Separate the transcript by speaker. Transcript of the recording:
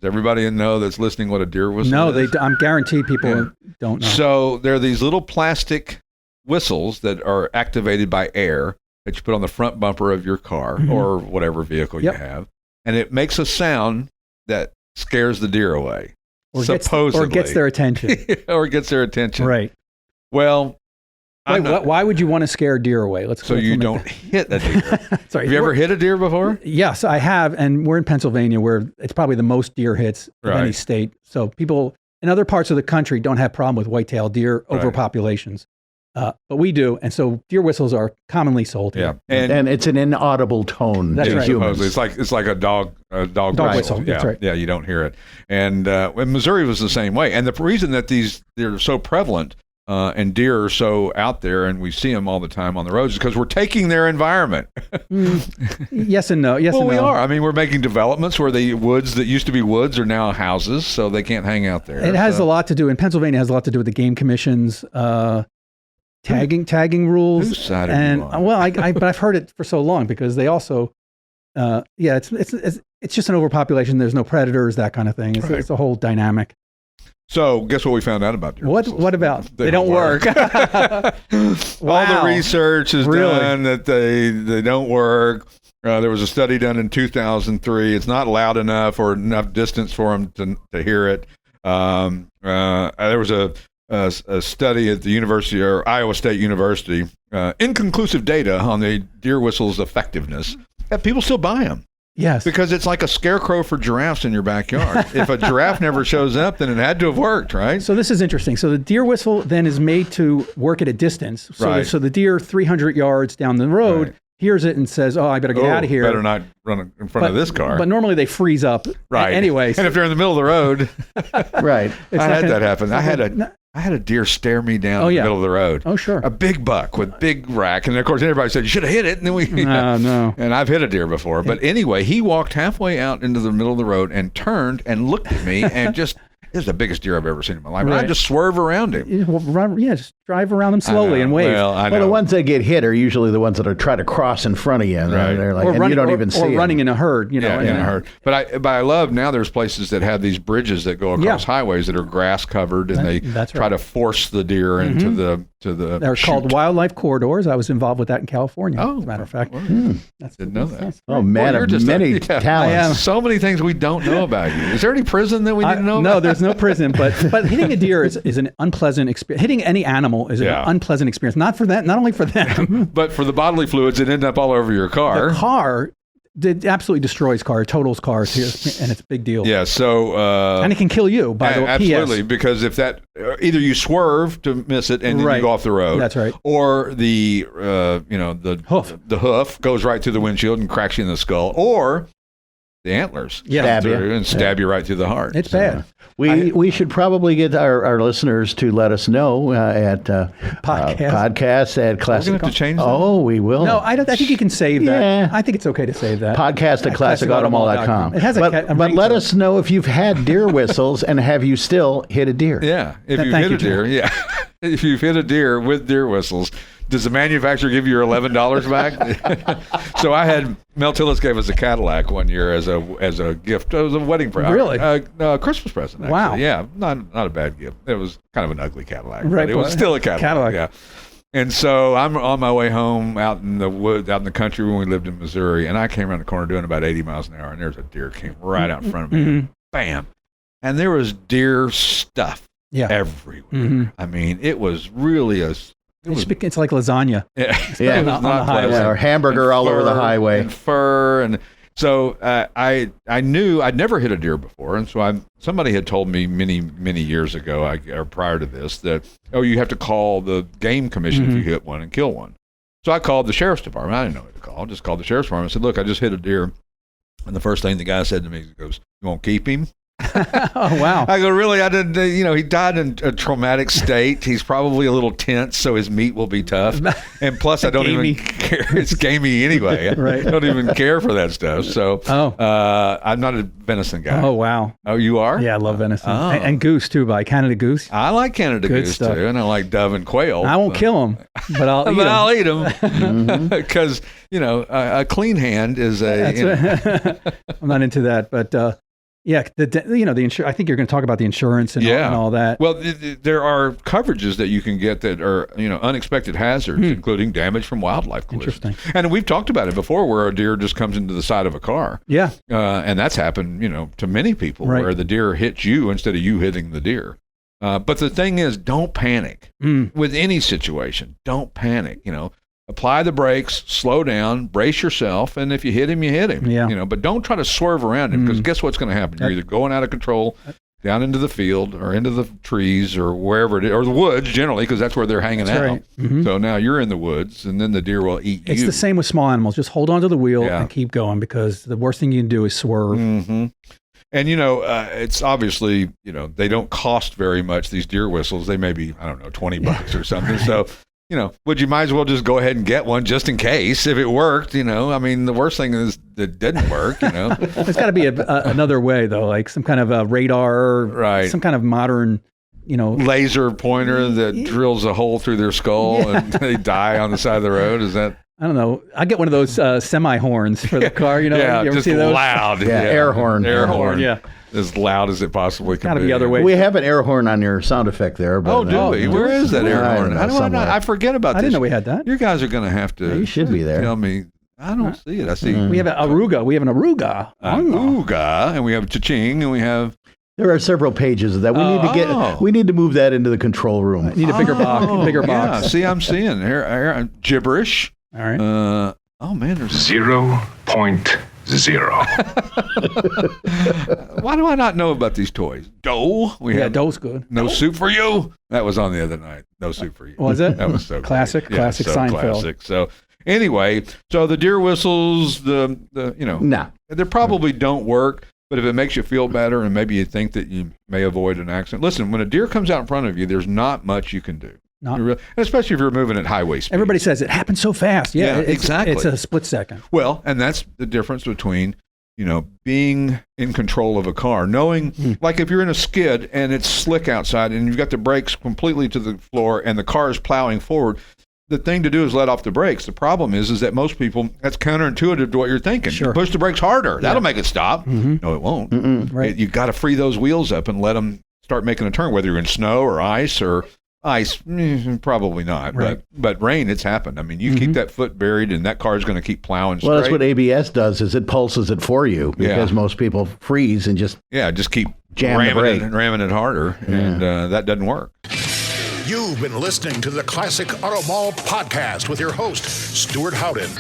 Speaker 1: Does everybody know that's listening what a deer whistle
Speaker 2: No,
Speaker 1: is?
Speaker 2: I'm guaranteed people don't know.
Speaker 1: So there are these little plastic whistles that are activated by air that you put on the front bumper of your car or whatever vehicle you have, and it makes a sound that scares the deer away.
Speaker 2: Or
Speaker 1: supposedly.
Speaker 2: gets their attention.
Speaker 1: Or gets their attention.
Speaker 2: Right.
Speaker 1: Well,
Speaker 2: why would you want to scare a deer away?
Speaker 1: So you don't hit a deer.
Speaker 2: Sorry,
Speaker 1: have you ever hit a deer before?
Speaker 2: Yes, I have, and we're in Pennsylvania, where it's probably the most deer hits of any state. So people in other parts of the country don't have problem with white-tailed deer overpopulations, but we do, and so deer whistles are commonly sold here.
Speaker 3: Yeah, and it's an inaudible tone.
Speaker 2: That's right.
Speaker 1: Humans. It's like a dog whistle.
Speaker 2: That's right.
Speaker 1: Yeah, you don't hear it. And Missouri was the same way. And the reason that they're so prevalent. And deer are so out there, and we see them all the time on the roads, because we're taking their environment.
Speaker 2: Yes and no. Yes and no.
Speaker 1: Well, we are. I mean, we're making developments where the woods that used to be woods are now houses, so they can't hang out there.
Speaker 2: It has a lot to do. In Pennsylvania, it has a lot to do with the game commission's tagging rules.
Speaker 1: Whose side are you on?
Speaker 2: Well, but I've heard it for so long, because they also, it's just an overpopulation. There's no predators, that kind of thing. It's a whole dynamic.
Speaker 1: So, guess what we found out about deer whistles?
Speaker 2: What about? They don't work.
Speaker 1: Wow. All the research is done that they don't work. There was a study done in 2003. It's not loud enough or enough distance for them to hear it. There was a study at the University or Iowa State University, inconclusive data on the deer whistle's effectiveness. Yet people still buy them.
Speaker 2: Yes.
Speaker 1: Because it's like a scarecrow for giraffes in your backyard. If a giraffe never shows up, then it had to have worked, right?
Speaker 2: So this is interesting. So the deer whistle then is made to work at a distance. So, so the deer 300 yards down the road hears it and says, I better get out of here.
Speaker 1: Better not run in front of this car.
Speaker 2: But normally they freeze up.
Speaker 1: Right.
Speaker 2: Anyway.
Speaker 1: And if they're in the middle of the road.
Speaker 3: Right.
Speaker 1: I had that happen. I had a deer stare me down in the middle of the road.
Speaker 2: Oh, sure.
Speaker 1: A big buck with big rack. And of course, everybody said, you should have hit it. And then
Speaker 2: no.
Speaker 1: And I've hit a deer before. But anyway, he walked halfway out into the middle of the road and turned and looked at me and just, this is the biggest deer I've ever seen in my life. Right. I just swerve around him.
Speaker 2: Just drive around him slowly and wave.
Speaker 1: Well,
Speaker 3: the ones that get hit are usually the ones that are trying to cross in front of you. And they're like, and you don't even see
Speaker 2: or running
Speaker 3: them.
Speaker 2: in a herd.
Speaker 1: In a herd. But I love now there's places that have these bridges that go across highways that are grass covered, and they try to force the deer into the
Speaker 2: They're called wildlife corridors. I was involved with that in California, as a matter of fact.
Speaker 1: Didn't know that.
Speaker 3: Oh, man of many talents.
Speaker 1: So many things we don't know about you. Is there any prison that we need to know about?
Speaker 2: No, there's no prison, but hitting a deer is an unpleasant experience. Hitting any animal is an unpleasant experience. Not only for them,
Speaker 1: but for the bodily fluids that end up all over your car.
Speaker 2: The car absolutely destroys cars, totals cars here, and it's a big deal.
Speaker 1: Yeah, so
Speaker 2: and it can kill you. By the way,
Speaker 1: absolutely, because if that either you swerve to miss it and then you go off the road.
Speaker 2: That's right.
Speaker 1: Or the the hoof goes right through the windshield and cracks you in the skull, or the antlers stab you right through the heart.
Speaker 2: It's bad.
Speaker 3: We should probably get our listeners to let us know at podcast at classic.
Speaker 1: We're going to have to change that.
Speaker 3: Oh, we will.
Speaker 2: No, I think you can save that.
Speaker 3: Yeah.
Speaker 2: I think it's okay to save that.
Speaker 3: Podcast at classicautomall.com.
Speaker 2: It has
Speaker 3: but let us know if you've had deer whistles and have you still hit a deer.
Speaker 1: Yeah, if you've hit a deer. Yeah, if you've hit a deer with deer whistles. Does the manufacturer give you your $11 back? So Mel Tillis gave us a Cadillac one year as a gift. It was a wedding present.
Speaker 2: Really?
Speaker 1: Christmas present, actually.
Speaker 2: Wow.
Speaker 1: Yeah, not a bad gift. It was kind of an ugly Cadillac,
Speaker 2: right,
Speaker 1: but it was still a Cadillac. Yeah. And so I'm on my way home out in the woods, out in the country when we lived in Missouri, and I came around the corner doing about 80 miles an hour, and there's a deer came right out in front of me. Bam. And there was deer stuff everywhere. I mean, it was really
Speaker 2: it's like lasagna.
Speaker 3: On the highway, or hamburger all over the highway,
Speaker 1: and fur, and so I knew I'd never hit a deer before, and so somebody had told me many years ago, or prior to this, that you have to call the game commission if you hit one and kill one. So I called the sheriff's department. I didn't know who to call. I just called the sheriff's department. I said, "Look, I just hit a deer," and the first thing the guy said to me, he goes, "You won't keep him?"
Speaker 2: Oh, wow.
Speaker 1: I go, really? I didn't, he died in a traumatic state. He's probably a little tense, so his meat will be tough. And plus, I don't even care. It's gamey anyway.
Speaker 2: Right.
Speaker 1: I don't even care for that stuff. So I'm not a venison guy.
Speaker 2: Oh, wow.
Speaker 1: Oh, you are?
Speaker 2: Yeah, I love venison. And goose, too, by Canada Goose.
Speaker 1: I like Canada Goose,
Speaker 2: stuff.
Speaker 1: too. And I like dove and quail.
Speaker 2: I won't kill them, but I'll eat them.
Speaker 1: I'll eat them. Because, a clean hand is
Speaker 2: I'm not into that, but... Yeah, the I think you're going to talk about the insurance and all that.
Speaker 1: Well, there are coverages that you can get that are unexpected hazards, including damage from wildlife collisions.
Speaker 2: Interesting.
Speaker 1: And we've talked about it before, where a deer just comes into the side of a car.
Speaker 2: Yeah,
Speaker 1: and that's happened, to many people, where the deer hits you instead of you hitting the deer. But the thing is, don't panic with any situation. Don't panic. Apply the brakes, slow down, brace yourself, and if you hit him, you hit him.
Speaker 2: Yeah.
Speaker 1: But don't try to swerve around him, because guess what's going to happen? You're either going out of control down into the field or into the trees or wherever it is, or the woods generally, because that's where they're hanging out.
Speaker 2: Right. Mm-hmm.
Speaker 1: So now you're in the woods, and then the deer will eat you.
Speaker 2: It's the same with small animals. Just hold on to the wheel and keep going, because the worst thing you can do is swerve.
Speaker 1: Mm-hmm. And, it's obviously, they don't cost very much, these deer whistles. They may be, $20 or something. So, would you might as well just go ahead and get one just in case if it worked, the worst thing is it didn't work,
Speaker 2: There's got to be another way, though, like some kind of a radar, some kind of modern,
Speaker 1: laser pointer that drills a hole through their skull and they die on the side of the road. Is that?
Speaker 2: I don't know. I get one of those semi horns for the car. You ever
Speaker 1: just
Speaker 2: see those?
Speaker 1: Loud.
Speaker 3: Air horn.
Speaker 1: Air horn.
Speaker 2: Yeah.
Speaker 1: As loud as it possibly can be.
Speaker 2: Got to be other ways.
Speaker 3: We have an air horn on your sound effect there. But,
Speaker 1: do we? Where is that air horn? How do I not? I forget about this.
Speaker 2: I didn't know we had that.
Speaker 1: You guys are going to have to.
Speaker 3: You should be there.
Speaker 1: Tell me. I don't see it. I see.
Speaker 2: We have an aruga. We have an aruga.
Speaker 1: Aruga, and we have cha-ching, and we have.
Speaker 3: There are several pages of that. We need to get. We need to move that into the control room.
Speaker 2: I need a bigger box. Bigger box.
Speaker 1: Yeah. See, I'm seeing here gibberish.
Speaker 2: All right.
Speaker 1: Oh man, there's
Speaker 4: 0.0.
Speaker 1: Why do I not know about these toys? Dough.
Speaker 2: Dough's good.
Speaker 1: No soup for you. That was on the other night. No soup for you.
Speaker 2: Was it?
Speaker 1: That was so
Speaker 2: classic.
Speaker 1: Great.
Speaker 2: Classic Seinfeld.
Speaker 1: Classic. So anyway, the deer whistles, they probably don't work. But if it makes you feel better and maybe you think that you may avoid an accident, listen. When a deer comes out in front of you, there's not much you can do. Especially if you're moving at highway speed.
Speaker 2: Everybody says it happens so fast. Yeah,
Speaker 1: exactly.
Speaker 2: It's a split second.
Speaker 1: Well, and that's the difference between, being in control of a car, knowing, like if you're in a skid and it's slick outside and you've got the brakes completely to the floor and the car is plowing forward, the thing to do is let off the brakes. The problem is that most people, that's counterintuitive to what you're thinking.
Speaker 2: Sure.
Speaker 1: You push the brakes harder. That'll make it stop. Mm-hmm. No, it won't.
Speaker 2: Right.
Speaker 1: You've got to free those wheels up and let them start making a turn, whether you're in snow or ice or ice, probably not.
Speaker 2: Right.
Speaker 1: But rain, it's happened. I mean, you keep that foot buried and that car's going to keep plowing straight.
Speaker 3: Well, that's what ABS does, is it pulses it for you, because most people freeze and just
Speaker 1: keep ramming it harder, and that doesn't work.
Speaker 5: You've been listening to the Classic Auto Mall podcast with your host, Stewart Howden.